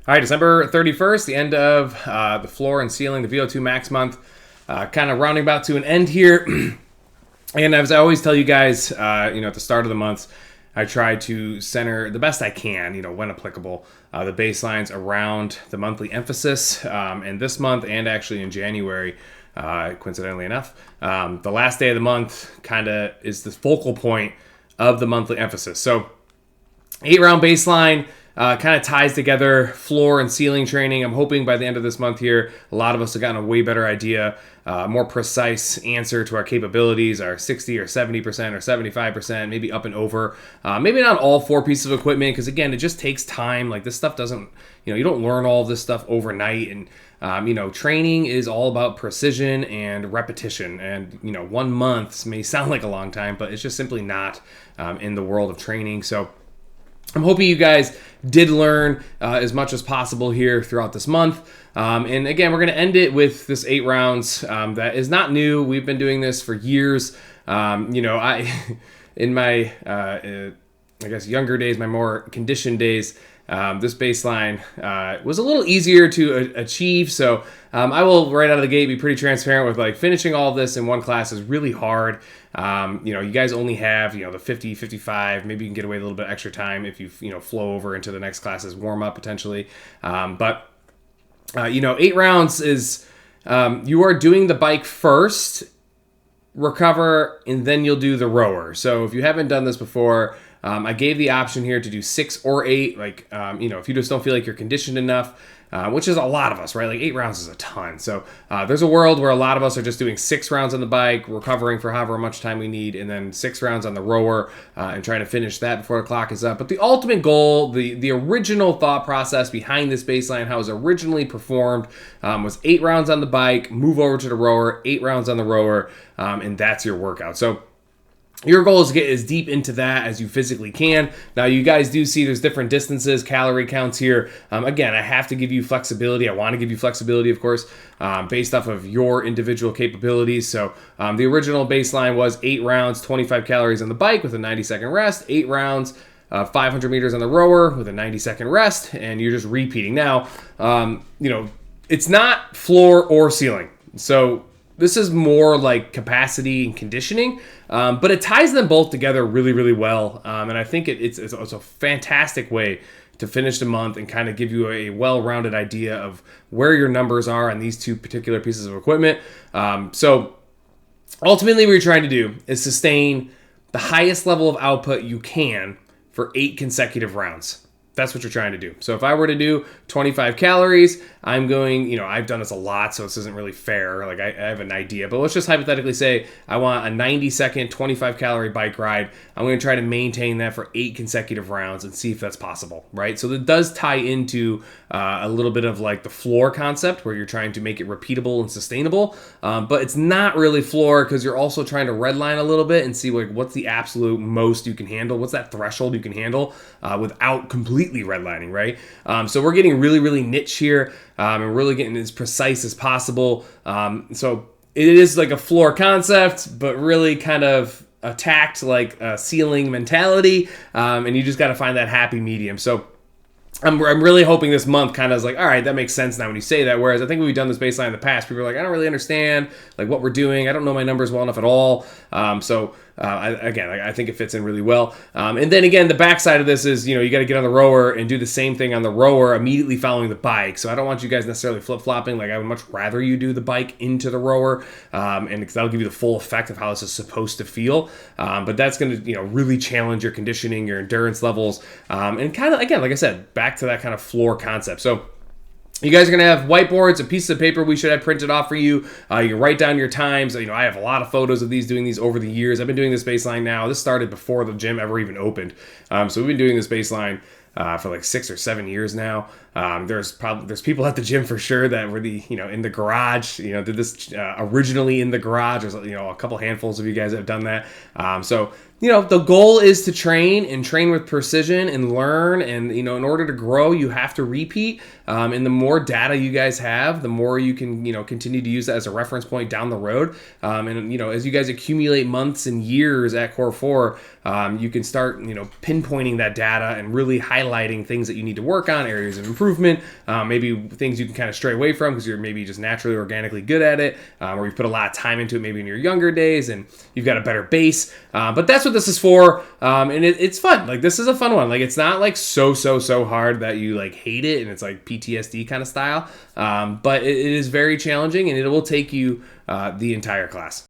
All right, December 31st, the end of the floor and ceiling, the VO2 max month, kind of rounding about to an end here. And as I always tell you guys, at the start of the months, I try to center the best I can, when applicable, the baselines around the monthly emphasis. And this month, and actually in January, coincidentally enough, the last day of the month kind of is the focal point of the monthly emphasis. So 8-round baseline kind of ties together floor and ceiling training. I'm hoping by the end of this month here, a lot of us have gotten a way better idea, more precise answer to our capabilities, our 60 or 70% or 75%, maybe up and over. Maybe not all 4 pieces of equipment, because again, it just takes time. Like this stuff doesn't, you don't learn all of this stuff overnight. And training is all about precision and repetition. And 1 month may sound like a long time, but it's just simply not in the world of training. So I'm hoping you guys did learn as much as possible here throughout this month. And again, we're going to end it with this 8 rounds that is not new. We've been doing this for years. I in my, younger days, my more conditioned days, this baseline was a little easier to achieve. So I will right out of the gate be pretty transparent with like finishing all of this in one class is really hard. You guys only have, the 50, 55, maybe you can get away with a little bit extra time if you, flow over into the next class's warm up potentially. But 8 rounds is, you are doing the bike first, recover, and then you'll do the rower. So if you haven't done this before, I gave the option here to do 6 or 8. Like, if you just don't feel like you're conditioned enough, which is a lot of us, right? Like 8 rounds is a ton. So there's a world where a lot of us are just doing 6 rounds on the bike, recovering for however much time we need, and then 6 rounds on the rower and trying to finish that before the clock is up. But the ultimate goal, the original thought process behind this baseline, how it was originally performed, was 8 rounds on the bike, move over to the rower, 8 rounds on the rower, and that's your workout. So your goal is to get as deep into that as you physically can. Now, you guys do see there's different distances, calorie counts here. Again, I have to give you flexibility. I want to give you flexibility, of course, based off of your individual capabilities. So the original baseline was 8 rounds, 25 calories on the bike with a 90-second rest, 8 rounds, 500 meters on the rower with a 90-second rest, and you're just repeating. Now, it's not floor or ceiling. So this is more like capacity and conditioning, but it ties them both together really, really well. And I think it's a fantastic way to finish the month and kind of give you a well-rounded idea of where your numbers are on these 2 particular pieces of equipment. So ultimately what you're trying to do is sustain the highest level of output you can for 8 consecutive rounds. That's what you're trying to do. So if I were to do 25 calories, I'm going, I've done this a lot, so this isn't really fair. Like I have an idea, but let's just hypothetically say I want a 90-second, 25-calorie bike ride. I'm going to try to maintain that for 8 consecutive rounds and see if that's possible, right? So that does tie into a little bit of like the floor concept where you're trying to make it repeatable and sustainable, but it's not really floor because you're also trying to redline a little bit and see like what's the absolute most you can handle, what's that threshold you can handle without completely redlining, right? So we're getting really, really niche here and really getting as precise as possible. So it is like a floor concept, but really kind of attacked like a ceiling mentality. And you just got to find that happy medium. So I'm really hoping this month kind of is like, all right, that makes sense now when you say that. Whereas I think when we've done this baseline in the past, people are like, I don't really understand like what we're doing. I don't know my numbers well enough at all. I think it fits in really well. And then again, the backside of this is, you got to get on the rower and do the same thing on the rower immediately following the bike. So I don't want you guys necessarily flip-flopping. Like I would much rather you do the bike into the rower, and because that'll give you the full effect of how this is supposed to feel. But that's going to, really challenge your conditioning, your endurance levels, and kind of, again, like I said, back to that kind of floor concept. So you guys are going to have whiteboards and pieces of paper we should have printed off for you. You can write down your times. I have a lot of photos of doing these over the years. I've been doing this baseline now. This started before the gym ever even opened. So we've been doing this baseline for like 6 or 7 years now. There's people at the gym for sure that were in the garage, did this originally in the garage. There's, a couple handfuls of you guys that have done that. So the goal is to train with precision and learn. And, in order to grow, you have to repeat. And the more data you guys have, the more you can, continue to use that as a reference point down the road. And, as you guys accumulate months and years at Core 4, you can start, pinpointing that data and really highlighting things that you need to work on, areas of improvement, maybe things you can kind of stray away from because you're maybe just naturally, organically good at it, or you've put a lot of time into it maybe in your younger days and you've got a better base. But that's what this is for. And it's fun. Like, this is a fun one. Like, it's not like so hard that you like hate it and it's like PTSD kind of style. But it is very challenging, and it will take you the entire class.